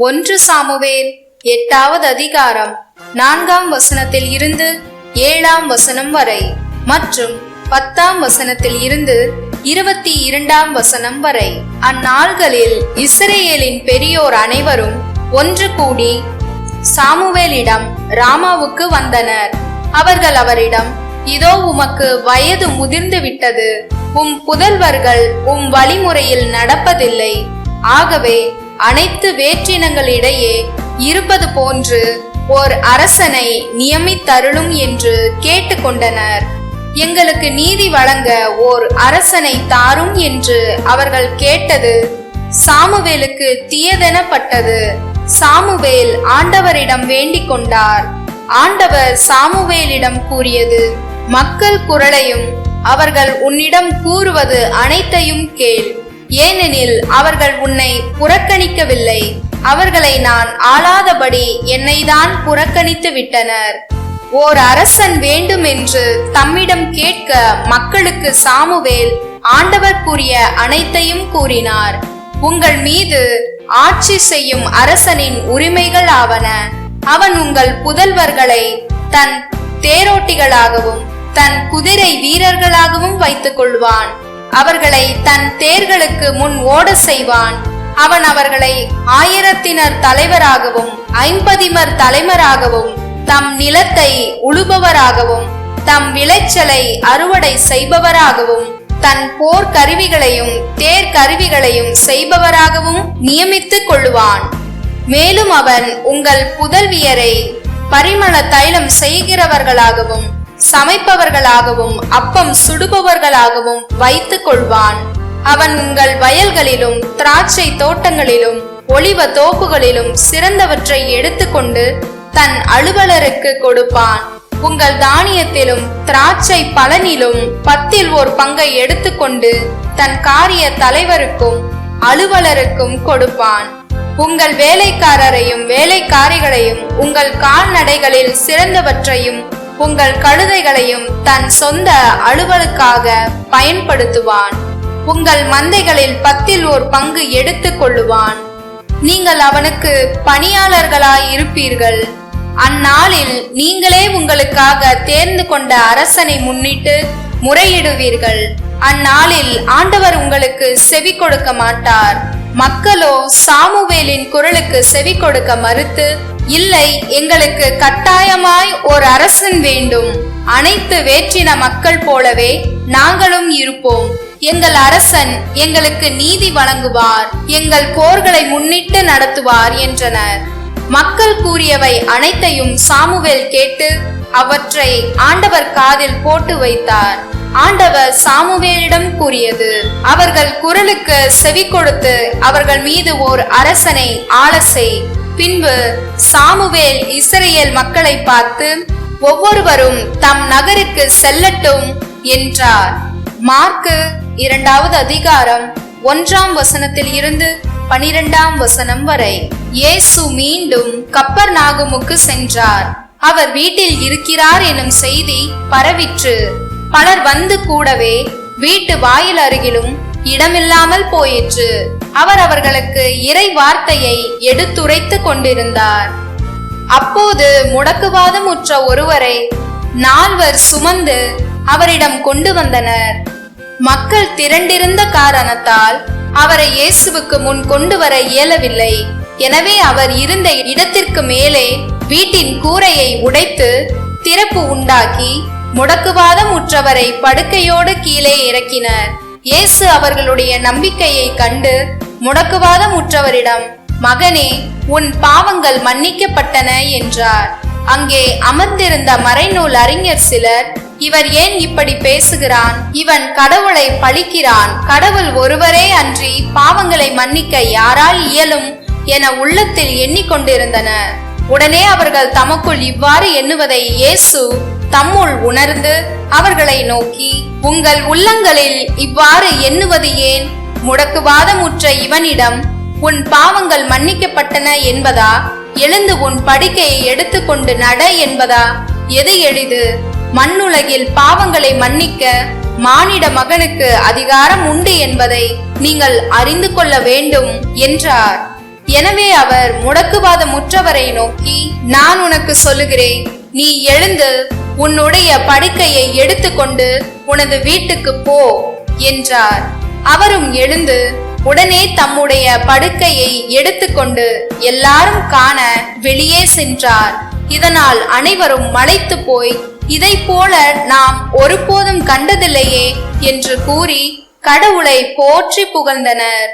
1 Samuel 8வது அதிகாரம் 4ஆம் வசனத்தில் இருந்து 7ஆம் வசனம் வரை மற்றும் 10ஆம் வசனத்தில் இருந்து 22ஆம் வசனம் வரை. அந்நாள்களில் இஸ்ரேலின் பெரியோர் அனைவரும் ஒன்று கூடி சாமுவேலிடம் ராமாவுக்கு வந்தனர். அவர்கள் அவரிடம், இதோ உமக்கு வயது முதிர்ந்து விட்டது, உம் புதல்வர்கள் உம் வழிமுறையில் நடப்பதில்லை. ஆகவே அனைத்து வேற்றினங்களிடையே இருப்பது போன்று ஓர் அரசனை நியமித்தருளும் என்று கேட்டுக்கொண்டனர். எங்களுக்கு நீதி வழங்க ஓர் அரசனை தாரும் என்று அவர்கள் கேட்டது சாமுவேலுக்கு தீயதெனப்பட்டது. சாமுவேல் ஆண்டவரிடம் வேண்டிக் கொண்டார். ஆண்டவர் சாமுவேலிடம் கூறியது, மக்கள் குரலையும் அவர்கள் உன்னிடம் கூறுவது அனைத்தையும் கேள். ஏனெனில் அவர்கள் உன்னை புறக்கணிக்கவில்லை, அவர்களை நான் ஆளாதபடி என்னை தான் புறக்கணித்து விட்டனர். ஓர் அரசன் வேண்டும் என்று தம்மிடம் கேட்க மக்களுக்கு சாமுவேல் ஆண்டவர் கூறிய அனைத்தையும் கூறினார். உங்கள் மீது ஆட்சி செய்யும் அரசனின் உரிமைகள் ஆவன. அவன் உங்கள் புதல்வர்களை தன் தேரோட்டிகளாகவும் தன் குதிரை வீரர்களாகவும் வைத்துக் கொள்வான். அவர்களை தன் தேர்களுக்கு முன் ஓட செய்வான். அவன் அவர்களை 1000 தலைவராகவும் 50 தலைவராகவும் தம் நிலத்தை உழுபவராகவும் தம் விளைச்சலை அறுவடை செய்பவராகவும் தன் போர் கருவிகளையும் தேர் கருவிகளையும் செய்பவராகவும் நியமித்துக் கொள்ளுவான். மேலும் அவன் உங்கள் புதல்வியரை பரிமள தைலம் செய்கிறவர்களாகவும் சமைப்பவர்களாகவும் அப்பம் சுடுபவர்களாகவும் வைத்துக் கொள்வான். அவன் உங்கள் வயல்களிலும் திராட்சை தோட்டங்களிலும் ஒலிவ தோப்புகளிலும் சிறந்தவற்றை எடுத்துக்கொண்டு தன் அலுவலருக்கு கொடுப்பான். உங்கள் தானியத்திலும் திராட்சை பலனிலும் 10 1 பங்கை எடுத்துக்கொண்டு தன் காரிய தலைவருக்கும் அலுவலருக்கும் கொடுப்பான். உங்கள் வேலைக்காரரையும் வேலைக்காரிகளையும் உங்கள் கால்நடைகளில் சிறந்தவற்றையும் உங்கள் கழுதைகளையும் தன் சொந்த அலுவலுக்காக பயன்படுத்துவான். உங்கள் மந்தைகளில் 10 1 பங்கு எடுத்துக் கொள்ளுவான். நீங்கள் அவனுக்கு பணியாளர்களாய் இருப்பீர்கள். அந்நாளில் நீங்களே உங்களுக்காக தேர்ந்து கொண்ட அரசனை முன்னிட்டு முறையிடுவீர்கள். அந்நாளில் ஆண்டவர் உங்களுக்கு செவி கொடுக்க மாட்டார். மக்களோ சாமுவேலின் குரலுக்கு செவி கொடுக்க மறுத்து, இல்லை, எங்களுக்கு கட்டாயமாய் ஒரு அரசன் வேண்டும், அனைத்து வேற்றின மக்கள் போலவே நாங்களும் இருப்போம், எங்கள் அரசன் எங்களுக்கு நீதி வழங்குவார், எங்கள் போர்களை முன்னிட்டு நடத்துவார் என்றனர். மக்கள் கூறியவை அனைத்தையும் சாமுவேல் கேட்டு அவற்றை ஆண்டவர் காதில் போட்டு வைத்தார். ஆண்டவர் சாமுவேலிடம் கூறியது, அவர்கள் குரலுக்கு செவி கொடுத்து அவர்கள் மீது ஓர் அரசனை ஆள செய். பின்பு சாமுவேல் இஸ்ரேல் மக்களை பார்த்து, ஒவ்வொருவரும் தம் நகருக்கு செல்லட்டும் என்றார். மார்க்கு 2வது அதிகாரம் 1ஆம் வசனத்தில் இருந்து 12ஆம் வசனம் வரை. இயேசு மீண்டும் கப்பர்நாகுமுக்கு சென்றார். அவர் வீட்டில் இருக்கிறார் எனும் செய்தி பரவிற்று. பலர் வந்து கூடவே வீட்டு வாயில் அருகிலும் இடமில்லாமல் போயிற்று. அவர் அவர்களுக்கு இறை வார்த்தையை எடுத்துரைத்து கொண்டிருந்தார். அப்போது முடக்குவாதம் உற்ற ஒருவரை 4 சுமந்து அவரிடம் கொண்டு வந்தனர். மக்கள் திரண்டிருந்த காரணத்தால் அவரை இயேசுவுக்கு முன் கொண்டு வர இயலவில்லை. எனவே அவர் இருந்த இடத்திற்கு மேலே வீட்டின் கூரையை உடைத்து திறப்பு உண்டாக்கி முடக்குவாதம் உற்றவரை படுக்கையோடு கீழே இறக்கினர். இயேசு அவர்களுடைய நம்பிக்கையை கண்டு முடக்குவாதம் உற்றவரிடம், மகனே, உன் பாவங்கள் மன்னிக்கப்பட்டன என்றார். அங்கே அமர்ந்திருந்த மறைநூல் அறிஞர் சிலர், இவர் ஏன் இப்படி பேசுகிறான்? இவன் கடவுளை பழிக்கிறான். கடவுள் ஒருவரே அன்றி பாவங்களை மன்னிக்க யாரால் இயலும் என உள்ளத்தில் எண்ணிக்கொண்டிருந்தனர். உடனே அவர்கள் தமக்குள் இவ்வாறு எண்ணுவதை இயேசு தம்முள் உணர்ந்து அவர்களை நோக்கி, உங்கள் உள்ளங்களில் இவ்வாறு எண்ணுவது ஏன்? முடக்குவாதமுற்ற இவனிடம் உன் பாவங்கள் மன்னிக்கப்பட்டன என்பதா, எழுந்து உன் படுக்கையை எடுத்துக்கொண்டு நட என்பதா? எது எளிது? மண்ணுலகில் பாவங்களை மன்னிக்க மானிட மகனுக்கு அதிகாரம் உண்டு என்பதை நீங்கள் அறிந்து கொள்ள வேண்டும் என்றார். எனவே அவர் முடக்குவாதமுற்றவரை நோக்கி, நான் உனக்கு சொல்லுகிறேன், நீ எழுந்து உன்னுடைய படுக்கையை எடுத்துக்கொண்டு உனது வீட்டுக்கு போ என்றார். அவரும் எழுந்து உடனே தம்முடைய படுக்கையை எடுத்துக்கொண்டு எல்லாரும் காண வெளியே சென்றார். இதனால் அனைவரும் மலைத்து போய், இதை போல நாம் ஒருபோதும் கண்டதில்லையே என்று கூறி கடவுளை போற்றி புகழ்ந்தனர்.